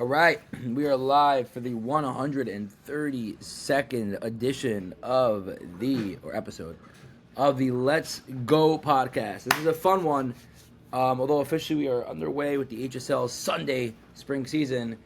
All right, we are live for the 132nd edition of episode of the Let's Go podcast. This is a fun one, although officially we are underway with the HSL Sunday spring season.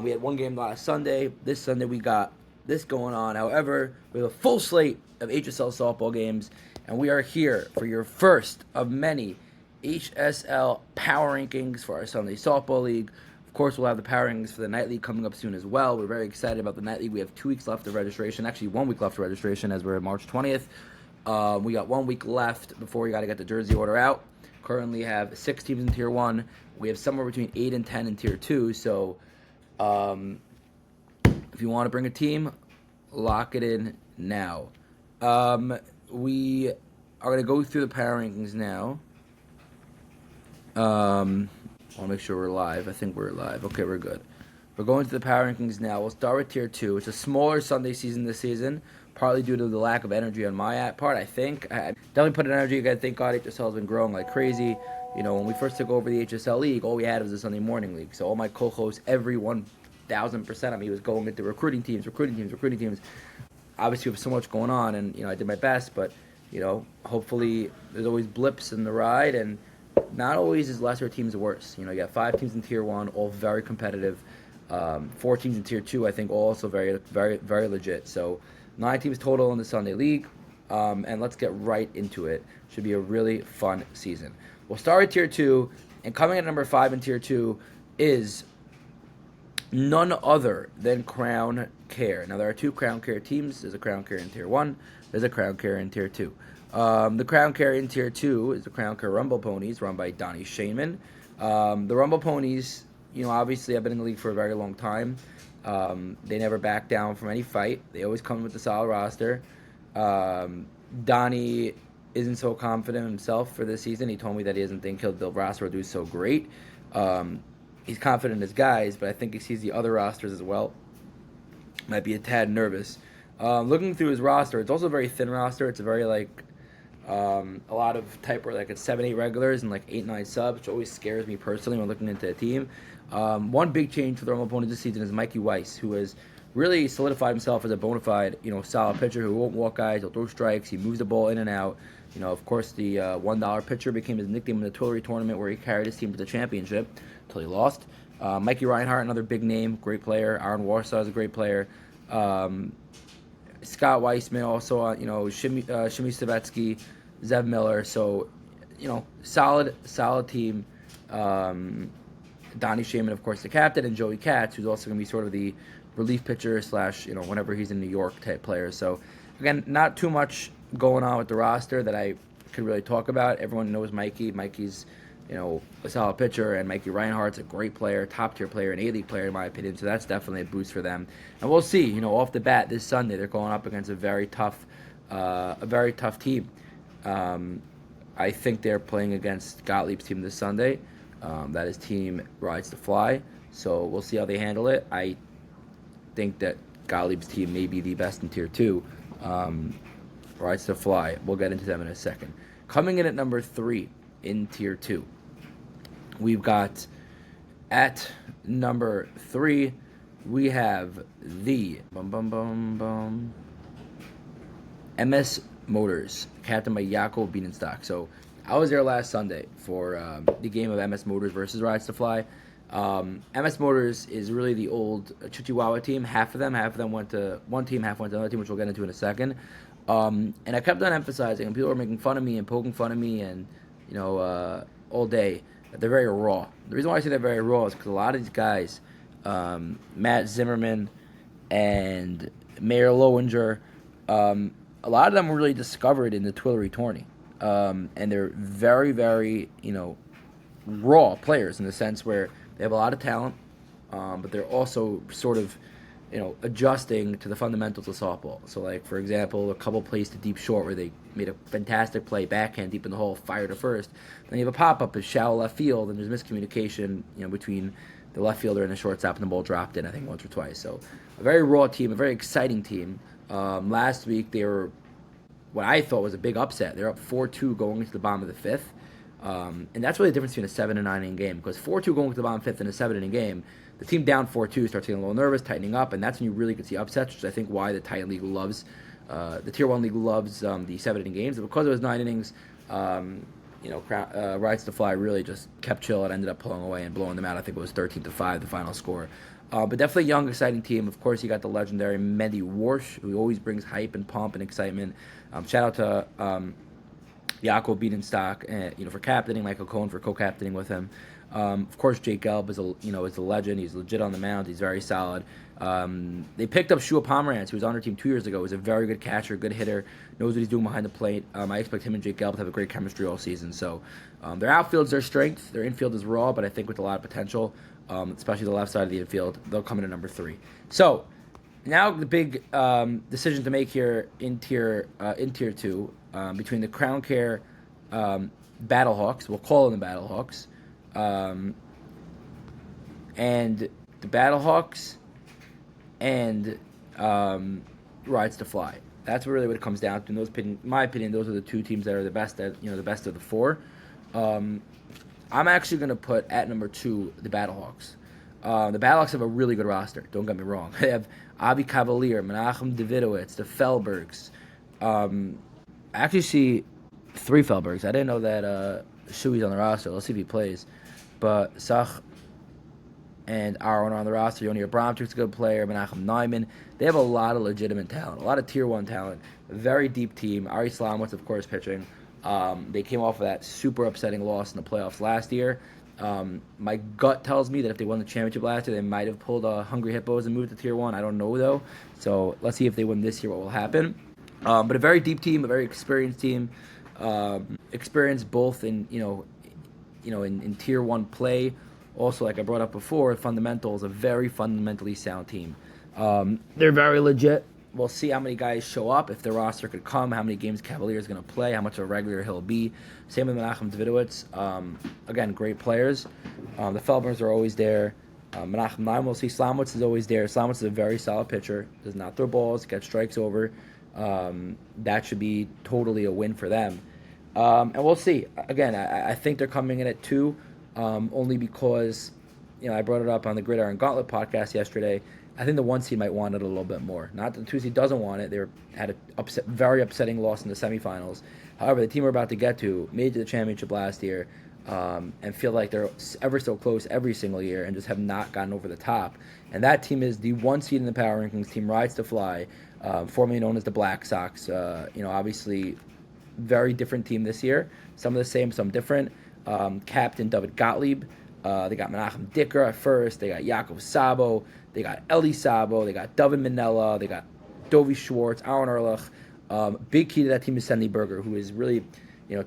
We had one game last Sunday. This Sunday we got this going on. However, we have a full slate of HSL softball games, and we are here for your first of many HSL power rankings for our Sunday softball league. Of course, we'll have the power rankings for the night league coming up soon as well. We're very excited about the night league. We have 2 weeks left of registration. Actually, 1 week left of registration as we're March 20th. We got 1 week left before we got to get the jersey order out. Currently have 6 teams in Tier 1. We have somewhere between 8 and 10 in Tier 2. So if you want to bring a team, lock it in now. We are going to go through the power rankings now. I want to make sure we're live. I think we're live. Okay, we're good. We're going to the power rankings now. We'll start with Tier 2. It's a smaller Sunday season this season, partly due to the lack of energy on my part, I think. I definitely put in energy again. Thank God HSL has been growing like crazy. You know, when we first took over the HSL league, all we had was the Sunday morning league. So all my co-hosts, every 1,000% of me was going into recruiting teams. Obviously, with so much going on, and, I did my best, but, hopefully there's always blips in the ride, and not always is lesser teams worse. You got 5 teams in Tier 1, all very competitive. 4 teams in Tier 2, I think, also very, very, very legit. So 9 teams total in the Sunday League, and let's get right into it. Should be a really fun season. We'll start with Tier 2, and coming at number 5 in Tier 2 is none other than Crown Care. Now, there are 2 Crown Care teams. There's a Crown Care in Tier 1. There's a Crown Care in Tier 2. The Crown Care in Tier 2 is the Crown Care Rumble Ponies, run by Donnie Shaman. The Rumble Ponies, obviously have been in the league for a very long time. They never back down from any fight. They always come with a solid roster. Donnie isn't so confident himself for this season. He told me that he doesn't think the roster will do so great. He's confident in his guys, but I think he sees the other rosters as well. Might be a tad nervous. Looking through his roster, it's also a very thin roster. It's a very, a lot of type where it's 7-8 regulars and 8-9 subs, which always scares me personally when looking into a team. One big change for the Rumble opponent this season is Mikey Weiss, who has really solidified himself as a bona fide, solid pitcher who won't walk guys, he'll throw strikes, he moves the ball in and out. Of course, the $1 pitcher became his nickname in the Tuileries tournament where he carried his team to the championship until he lost. Mikey Reinhart, another big name, great player. Aaron Warsaw is a great player. Scott Weissman also, Shimi Savetsky, Zev Miller. So, solid team. Donnie Shaman, of course, the captain, and Joey Katz, who's also going to be sort of the relief pitcher / whenever he's in New York type player. So, again, not too much going on with the roster that I could really talk about. Everyone knows Mikey. Mikey's, a solid pitcher, and Mikey Reinhardt's a great player, top-tier player, an A-League player in my opinion, so that's definitely a boost for them. And we'll see, off the bat this Sunday, they're going up against a very tough team. I think they're playing against Gottlieb's team this Sunday. That is Team Rides to Fly, so we'll see how they handle it. I think that Gottlieb's team may be the best in Tier 2. Rides to Fly, we'll get into them in a second. Coming in at number 3 in Tier 2. We've got at number 3, we have the MS Motors, captained by Jakob Bienenstock. So I was there last Sunday for the game of MS Motors versus Rides to Fly. MS Motors is really the old Chihuahua team. Half of them went to one team, half went to another team, which we'll get into in a second. And I kept on emphasizing, and people were making fun of me and poking fun of me and all day, that they're very raw. The reason why I say they're very raw is because a lot of these guys, Matt Zimmerman and Mayor Lowinger, a lot of them were really discovered in the Tuileries tourney. And they're very, very, raw players in the sense where they have a lot of talent, but they're also sort of, adjusting to the fundamentals of softball. So, for example, a couple plays to deep short where they made a fantastic play, backhand deep in the hole, fire to first. Then you have a pop-up, a shallow left field, and there's miscommunication, between the left fielder and the shortstop, and the ball dropped in, I think, once or twice. So, a very raw team, a very exciting team. Last week, they were what I thought was a big upset. They're up 4-2 going into the bottom of the fifth. And that's really the difference between a 7 and 9 inning game, because 4-2 going to the bottom fifth and a 7 inning game, the team down 4-2 starts getting a little nervous, tightening up, and that's when you really can see upsets, which is I think why the Titan League loves, the Tier 1 League loves the 7-inning games. And because it was 9 innings, Rides to Fly really just kept chill and ended up pulling away and blowing them out. I think it was 13-5, the final score. But definitely a young, exciting team. Of course, you got the legendary Mehdi Warsh, who always brings hype and pomp and excitement. Shout out to Yaakov Biedenstock, for captaining, Michael Cohen for co-captaining with him. Of course, Jake Gelb is a legend. He's legit on the mound. He's very solid. They picked up Shua Pomerantz, who was on their team 2 years ago. He's a very good catcher, good hitter, knows what he's doing behind the plate. I expect him and Jake Gelb to have a great chemistry all season. So their outfield's their strength. Their infield is raw, but I think with a lot of potential, especially the left side of the infield, they'll come in at number 3. So now the big decision to make here in tier 2 between the Crown Care Battlehawks, we'll call them the Battlehawks, and the Battlehawks and Rides to Fly. That's really what it comes down to. In my opinion, those are the 2 teams that are the best the best of the 4. I'm actually going to put at number 2 the Battlehawks. The Battlehawks have a really good roster. Don't get me wrong. They have Avi Cavalier, Menachem Davidowitz, the Felbergs. I actually see 3 Felbergs. I didn't know that Shui's on the roster. Let's see if he plays. But Sach and Aaron are on the roster. Yoni Abramchuk's a good player. Menachem Nyman. They have a lot of legitimate talent, a lot of Tier 1 talent. A very deep team. Ari Slamowitz, of course, pitching. They came off of that super upsetting loss in the playoffs last year. My gut tells me that if they won the championship last year, they might have pulled Hungry Hippos and moved to Tier 1. I don't know, though. So let's see if they win this year what will happen. But a very deep team, a very experienced team. Experienced both in in Tier 1 play. Also, like I brought up before, fundamentals, a very fundamentally sound team. They're very legit. We'll see how many guys show up, if their roster could come, how many games Cavalier is going to play, how much of a regular he'll be. Same with Menachem Davidowitz. Again, great players. The Felbers are always there. Menachem Nyman, we'll see. Slamowitz is always there. Slamowitz is a very solid pitcher. Does not throw balls, gets strikes over. That should be totally a win for them. And we'll see. Again, I think they're coming in at 2, only because, I brought it up on the Gridiron Gauntlet podcast yesterday. I think the 1 seed might want it a little bit more. Not that the 2 seed doesn't want it. They had a very upsetting loss in the semifinals. However, the team we're about to get to made it to the championship last year and feel like they're ever so close every single year and just have not gotten over the top. And that team is the 1 seed in the power rankings. Team Rides to Fly, formerly known as the Black Sox. Obviously, very different team this year. Some of the same, some different. Captain David Gottlieb. They got Menachem Dicker at first. They got Yaakov Sabo. They got Eli Sabo. They got David Minella. They got Dovi Schwartz, Aaron Erlich. Big key to that team is Sandy Berger, who is really,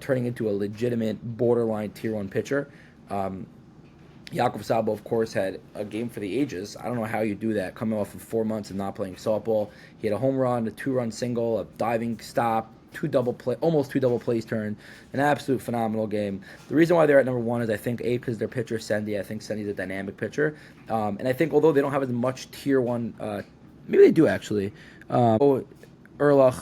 turning into a legitimate borderline Tier 1 pitcher. Yaakov Sabo, of course, had a game for the ages. I don't know how you do that, coming off of 4 months of not playing softball. He had a home run, a 2-run single, a diving stop, almost 2 double plays turned. An absolute phenomenal game. The reason why they're at number 1 is I think because their pitcher Sendy. I think Sendy's a dynamic pitcher, and I think although they don't have as much Tier 1, maybe they do actually. Erlich,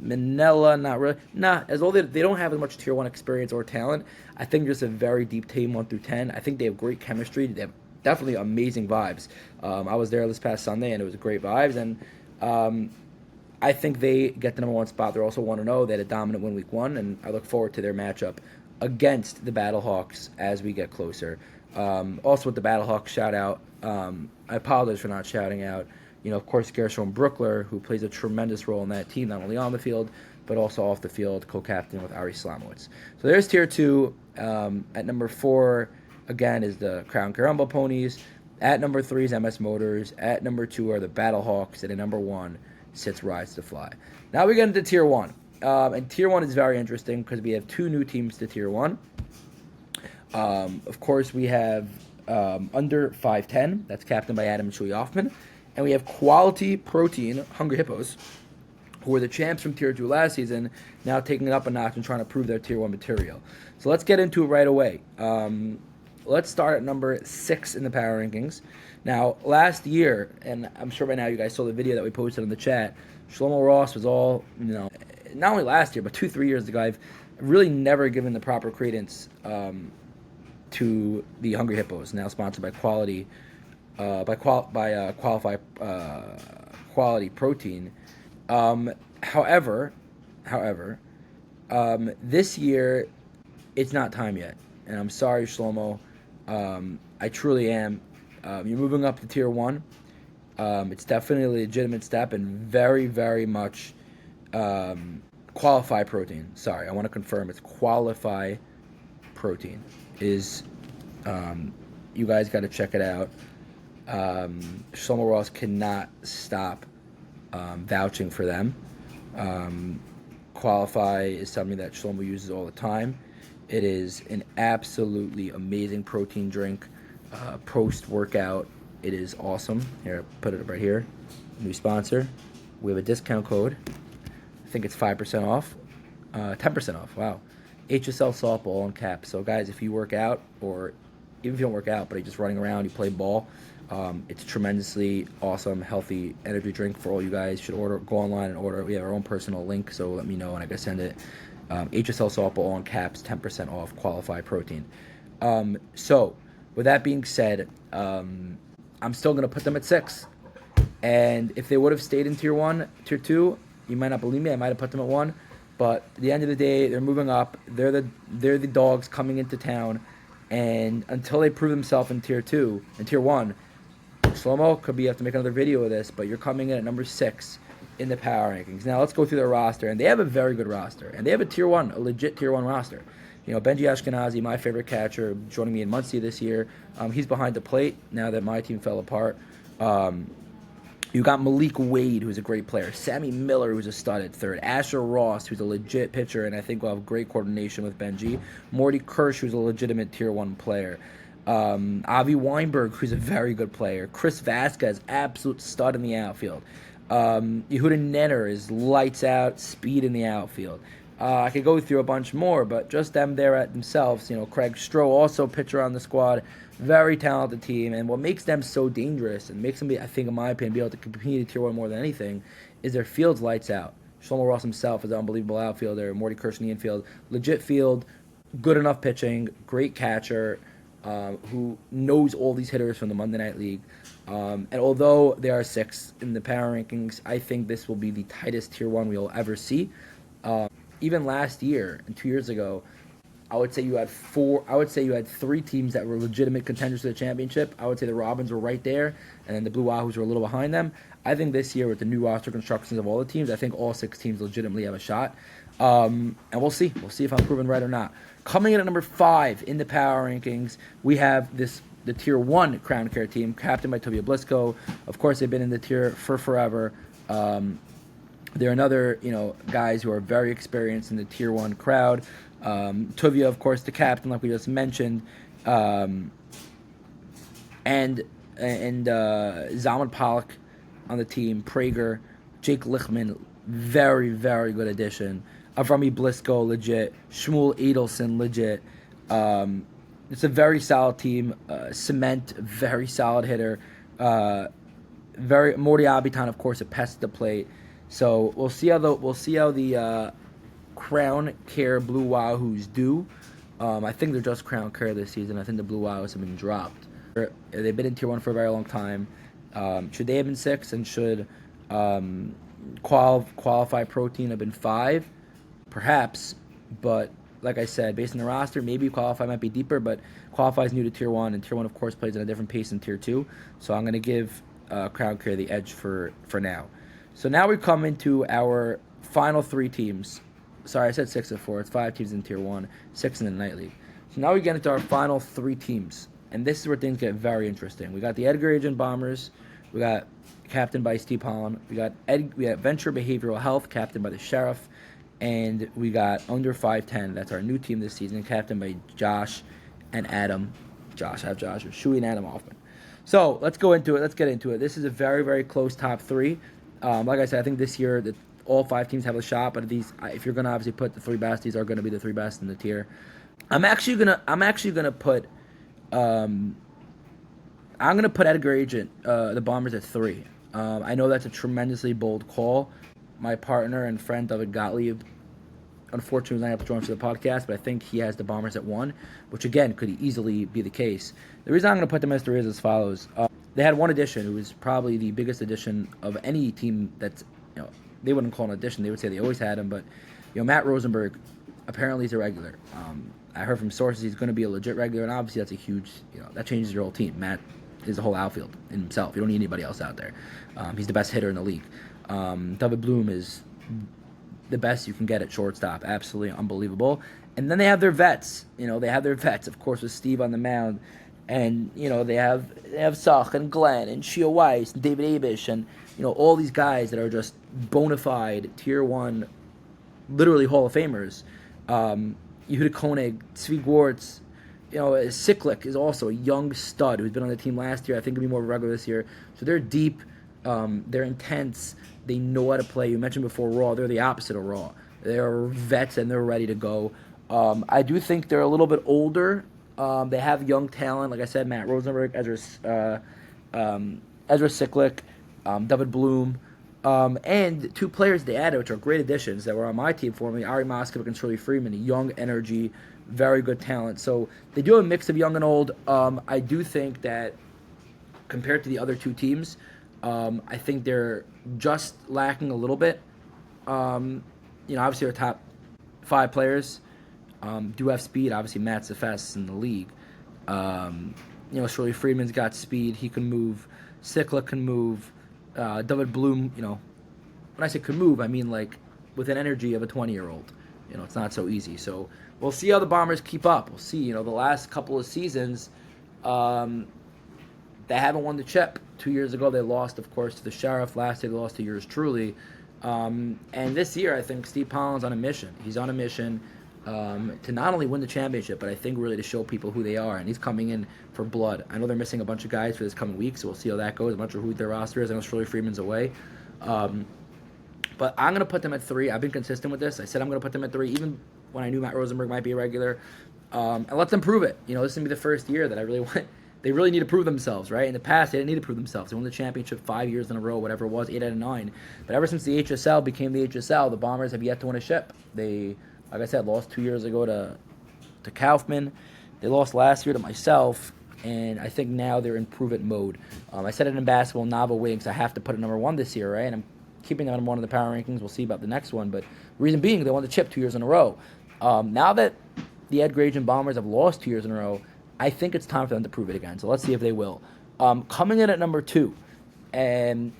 Minella, not really. As though they don't have as much Tier 1 experience or talent. I think just a very deep team 1 through 10. I think they have great chemistry. They have definitely amazing vibes. I was there this past Sunday and it was great vibes, and I think they get the number 1 spot. They're also 1-0. They had a dominant win week 1, and I look forward to their matchup against the Battlehawks as we get closer. Also with the Battlehawks, shout out. I apologize for not shouting out. Of course, Gershon Brookler, who plays a tremendous role in that team, not only on the field, but also off the field, co-captain with Ari Slamowitz. So there's Tier 2. At number 4, again, is the Crown Carumba Ponies. At number 3 is MS Motors. At number 2 are the Battlehawks. And at number 1 sits Rides to Fly. Now we get into Tier 1. And Tier 1 is very interesting because we have 2 new teams to Tier 1. Of course, we have under 5'10", that's captained by Adam Shui Hoffman. And we have Quality Protein, Hungry Hippos, who were the champs from Tier 2 last season, now taking it up a notch and trying to prove their Tier 1 material. So let's get into it right away. Let's start at number 6 in the power rankings. Now, last year, and I'm sure by now you guys saw the video that we posted in the chat, Shlomo Ross was all, not only last year, but 2-3 years ago, I've really never given the proper credence to the Hungry Hippos, now sponsored by Quality qualify quality protein. However, however, this year it's not time yet, and I'm sorry, Shlomo. I truly am. You're moving up to tier one. It's definitely a legitimate step and very, very much qualify protein. Sorry, I want to confirm it's qualify protein. Is you guys got to check it out. Shlomo Ross cannot stop vouching for them. Qualify is something that Shlomo uses all the time. It is an absolutely amazing protein drink. Post-workout, it is awesome. Here, put it right here. New sponsor. We have a discount code. I think it's 5% off. 10% off. Wow. HSL softball on cap. So, guys, if you work out, or even if you don't work out, but you're just running around, you play ball, it's a tremendously awesome, healthy energy drink for all you guys. You should go online and order. We have our own personal link, so let me know and I can send it. HSL softball on caps, 10% off, qualify protein. So, with that being said, I'm still going to put them at 6. And if they would have stayed in tier 1, tier 2, you might not believe me, I might have put them at 1. But at the end of the day, they're moving up. They're the dogs coming into town. And until they prove themselves in tier 2, and tier 1, Shlomo, could be, you have to make another video of this, but you're coming in at number 6 in the power rankings. Now, let's go through their roster. And they have a very good roster. And they have a legit tier 1 roster. You know, Benji Ashkenazi, my favorite catcher, joining me in Muncie this year. He's behind the plate now that my team fell apart. You got Malik Wade, who's a great player. Sammy Miller, who's a stud at third. Asher Ross, who's a legit pitcher, and I think will have great coordination with Benji. Morty Kirsch, who's a legitimate tier 1 player. Avi Weinberg, who's a very good player. Chris Vasquez, absolute stud in the outfield. Yehuda Nenner is lights out, speed in the outfield. I could go through a bunch more, but just them there at themselves. You know, Craig Stroh, also pitcher on the squad, very talented team. And what makes them so dangerous and makes them, I think, in my opinion, be able to compete in tier 1 more than anything is their field's lights out. Shlomo Ross himself is an unbelievable outfielder. Morty Kirsch in the infield, legit field, good enough pitching, great catcher, who knows all these hitters from the Monday Night League. And although they are 6th in the power rankings, I think this will be the tightest tier 1 we'll ever see. Even last year and 2 years ago, I would say you had 3 teams that were legitimate contenders for the championship. I would say the Robins were right there, and then the Blue Wahoos were a little behind them. I think this year, with the new roster constructions of all the teams, I think all 6 teams legitimately have a shot. And we'll see. We'll see if I'm proven right or not. Coming in at number 5 in the power rankings, we have the tier 1 Crown Care team, captained by Tovia Blisco. Of course, they've been in the tier for forever. They're another, guys who are very experienced in the tier 1 crowd. Tuvia, of course, the captain, like we just mentioned, and Zalman Pollock on the team, Prager, Jake Lichtman, very, very good addition. Avrami Blisco, legit. Shmuel Adelson, legit. It's a very solid team. Cement, very solid hitter. Morty Abitan, of course, a pest at the plate. So we'll see how the Crown Care Blue Wahoos do. I think they're just Crown Care this season. I think the Blue Wahoos have been dropped. They've been in tier 1 for a very long time. Should they have been 6, and should qualify protein have been 5? Perhaps, but like I said, based on the roster, maybe qualify might be deeper, but qualify is new to tier 1, and tier 1, of course, plays at a different pace than tier 2. So I'm going to give Crown Care the edge for now. So now we come into our final 3 teams. Sorry, I said 6 before. It's 5 teams in tier 1, 6 in the Night League. So now we get into our final 3 teams. And this is where things get very interesting. We got the Edgar Agent Bombers. We got captained by Steve Holland. We got Venture Behavioral Health, captained by the Sheriff. And we got Under 510. That's our new team this season, captained by Josh and Adam. Shuey and Adam Hoffman. So let's go into it. Let's get into it. This is a very, very close top 3. Like I said, I think this year all 5 teams have a shot, but if you're gonna obviously put the 3 best, these are gonna be the 3 best in the tier. I'm actually gonna put Edgar Agent, the Bombers, at 3. I know that's a tremendously bold call. My partner and friend David Gottlieb, unfortunately, was not able to join us for the podcast, but I think he has the Bombers at 1, which again could easily be the case. The reason I'm going to put them as 3 is as follows. they had one addition who was probably the biggest addition of any team that's, they wouldn't call an addition. They would say they always had him. But, Matt Rosenberg apparently is a regular. I heard from sources he's going to be a legit regular, and obviously that's a huge, that changes your whole team. Matt is the whole outfield in himself. You don't need anybody else out there. He's the best hitter in the league. David Bloom is the best you can get at shortstop. Absolutely unbelievable. And then they have their vets. They have their vets, of course, with Steve on the mound. And, they have Sach and Glenn and Shia Weiss and David Abish and, all these guys that are just bona fide Tier 1, literally Hall of Famers. Yehuda Koenig, Tzvi Gwartz, Siklik is also a young stud who's been on the team last year. I think he'll be more regular this year. So they're deep. They're intense. They know how to play. You mentioned before Raw. They're the opposite of Raw. They're vets and they're ready to go. I do think they're a little bit older. They have young talent. Like I said, Matt Rosenberg, Ezra Siklik, David Bloom, and two players they added, which are great additions that were on my team for me, Ari Moskovic and Shirley Freeman, a young energy, very good talent. So they do have a mix of young and old. I do think that compared to the other two teams, I think they're just lacking a little bit. Obviously our top 5 players do have speed. Obviously Matt's the fastest in the league. Shirley Freeman's got speed. He can move. Sikla can move. David Bloom, when I say can move, I mean like with an energy of a 20-year-old. It's not so easy. So we'll see how the Bombers keep up. We'll see. The last couple of seasons, they haven't won the chip. 2 years ago, they lost, of course, to the Sheriff. Last year, they lost to yours truly. And this year, I think Steve Pollen's on a mission. He's on a mission to not only win the championship, but I think really to show people who they are. And he's coming in for blood. I know they're missing a bunch of guys for this coming week, so we'll see how that goes. I'm not sure who their roster is. I know Shirley Freeman's away. But I'm going to put them at 3. I've been consistent with this. I said I'm going to put them at 3, even when I knew Matt Rosenberg might be a regular. And let them prove it. This is going to be the first year that I really want. They really need to prove themselves, right? In the past, they didn't need to prove themselves. They won the championship 5 years in a row, whatever it was, 8 out of 9. But ever since the HSL became the HSL, the Bombers have yet to win a ship. They, like I said, lost 2 years ago to Kaufman. They lost last year to myself, and I think now they're in prove-it mode. I said it in basketball, Nava Wings. I have to put it number 1 this year, right? And I'm keeping them number 1 in the power rankings. We'll see about the next one. But reason being, they won the chip 2 years in a row. Now that the Ed Grajan Bombers have lost 2 years in a row, I think it's time for them to prove it again. So let's see if they will. Coming in at number 2, in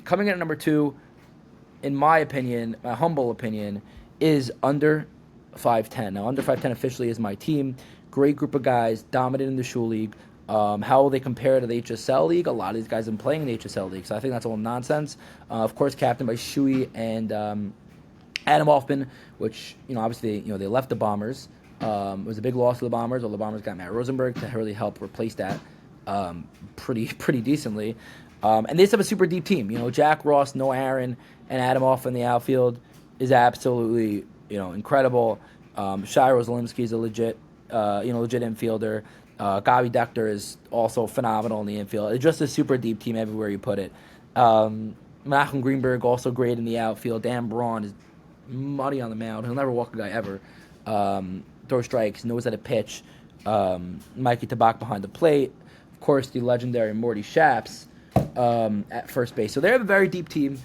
my opinion, my humble opinion, is under 5'10". Now, under 5'10" officially is my team. Great group of guys, dominant in the Shul League. How will they compare to the HSL League? A lot of these guys have been playing in the HSL League, so I think that's all nonsense. Of course, captained by Shui and Adam Hoffman, which, obviously, they left the Bombers. It was a big loss to the Bombers. Well, the Bombers got Matt Rosenberg to really help replace that pretty decently. And they just have a super deep team. Jack Ross, Noah Aaron, and Adam Off in the outfield is absolutely incredible. Shai Rosalimsky is a legit infielder. Gabi Dector is also phenomenal in the infield. It's just a super deep team everywhere you put it. Menachem Greenberg also great in the outfield. Dan Braun is muddy on the mound. He'll never walk a guy ever. Throw strikes, knows how to pitch. Mikey Tabak behind the plate. Of course, the legendary Morty Shaps at first base. So they have a very deep team.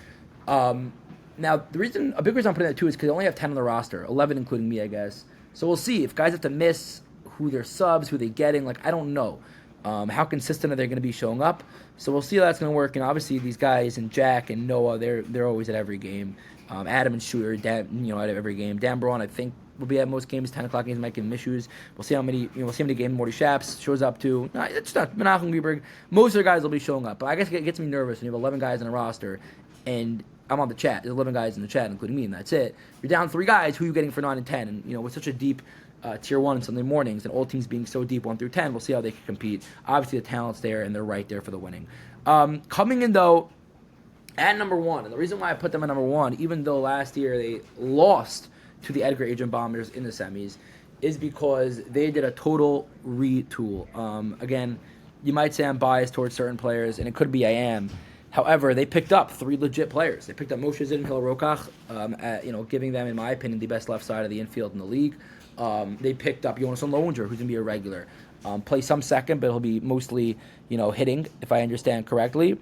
Now, a big reason I'm putting that 2 is because they only have 10 on the roster, 11 including me, I guess. So we'll see if guys have to miss, who they're subs, who they're getting. I don't know. How consistent are they going to be showing up? So we'll see how that's going to work. And obviously, these guys and Jack and Noah, they're always at every game. Adam and Shu are at every game. Dan Braun, I think, will be at most games. 10 o'clock games might give him issues. We'll see how many games Morty Shaps shows up to. No, it's not Menachem Greenberg. Most of the guys will be showing up. But I guess it gets me nervous when you have 11 guys on a roster, and I'm on the chat. There's 11 guys in the chat, including me, and that's it. You're down 3 guys. Who are you getting for 9 and 10? And with such a deep Tier 1 on Sunday mornings, and all teams being so deep 1 through 10, we'll see how they can compete. Obviously, the talent's there, and they're right there for the winning. Coming in, though, at number 1, and the reason why I put them at number 1, even though last year they lost to the Edgar Agent Bombers in the semis, is because they did a total retool. Again, you might say I'm biased towards certain players, and it could be I am. However, they picked up 3 legit players. They picked up Moshe Zid and Hillel Rokach, giving them, in my opinion, the best left side of the infield in the league. They picked up Jonas Lowinger, who's going to be a regular. play some second, but he'll be mostly, hitting, if I understand correctly.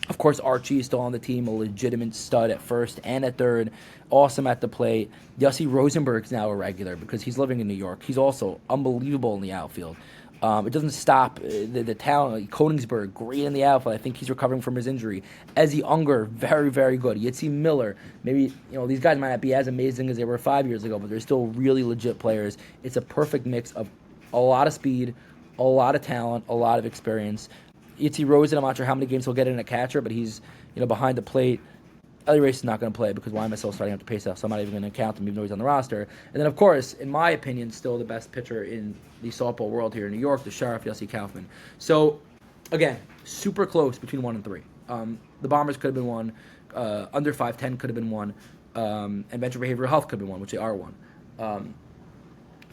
Of course, Archie is still on the team, a legitimate stud at first and at third. Awesome at the plate. Yossi Rosenberg's now a regular because he's living in New York. He's also unbelievable in the outfield. It doesn't stop the talent. Like Koenigsberg, great in the outfield. I think he's recovering from his injury. Ezzy Unger, very, very good. Yitzi Miller, maybe, these guys might not be as amazing as they were 5 years ago, but they're still really legit players. It's a perfect mix of a lot of speed, a lot of talent, a lot of experience. Yitzi Rosen, I'm not sure how many games he'll get in a catcher, but he's, behind the plate. Ellie Race is not going to play because why am I still starting up to pace off? So I'm not even going to count him even though he's on the roster. And then, of course, in my opinion, still the best pitcher in the softball world here in New York, the Sheriff, Yossi Kaufman. So, again, super close between 1 and 3. The Bombers could have been 1. Under 5'10" could have been 1. And Venture Behavioral Health could have been 1, which they are 1.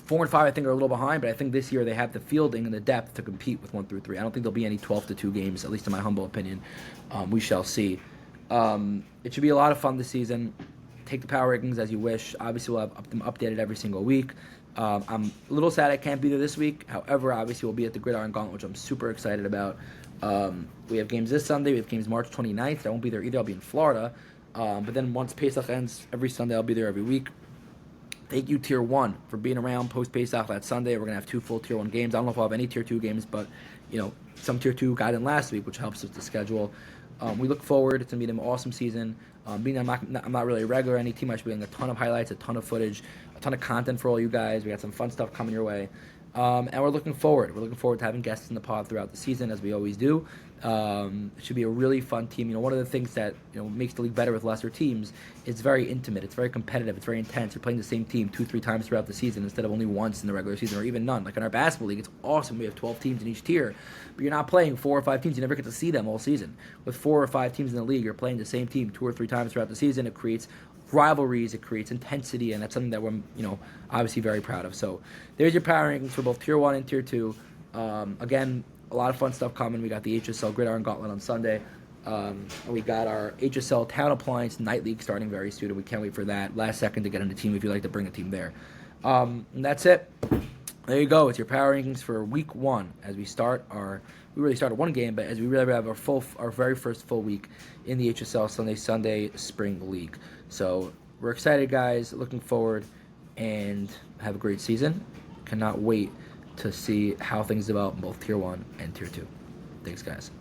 4 and 5, I think, are a little behind, but I think this year they have the fielding and the depth to compete with 1 through 3. I don't think there'll be any 12-2 games, at least in my humble opinion. We shall see. It should be a lot of fun this season. Take the power rankings as you wish. Obviously, we'll have them updated every single week. I'm a little sad I can't be there this week. However, obviously, we'll be at the Gridiron Gauntlet, which I'm super excited about. We have games this Sunday. We have games March 29th. I won't be there either. I'll be in Florida. But then once Pesach ends, every Sunday, I'll be there every week. Thank you, Tier 1, for being around post-Pesach that Sunday. We're going to have 2 full Tier 1 games. I don't know if we'll have any Tier 2 games, but, some Tier 2 got in last week, which helps with the schedule. We look forward. It's going to be an awesome season. Being I'm not really a regular on any team, I should be getting a ton of highlights, a ton of footage, a ton of content for all you guys. We got some fun stuff coming your way. And we're looking forward. We're looking forward to having guests in the pod throughout the season, as we always do. It should be a really fun team. One of the things that makes the league better with lesser teams is it's very intimate. It's very competitive. It's very intense. You're playing the same team 2-3 times throughout the season instead of only once in the regular season or even none. Like in our basketball league, it's awesome. We have 12 teams in each tier, but you're not playing 4 or 5 teams. You never get to see them all season. With 4 or 5 teams in the league, you're playing the same team 2 or 3 times throughout the season. It creates rivalries, it creates intensity, and that's something that we're obviously very proud of. So there's your power rankings for both Tier 1 and Tier 2. Again, a lot of fun stuff coming. We got the HSL Gridiron Gauntlet on Sunday. We got our HSL Town Appliance Night League starting very soon, and we can't wait for that. Last second to get on the team if you'd like to bring a team there. And that's it. There you go. It's your power rankings for Week 1 as we start we really started one game, but as we really have our very first full week in the HSL Sunday Spring League. So we're excited, guys. Looking forward, and have a great season. Cannot wait to see how things develop in both Tier 1 and Tier 2. Thanks, guys.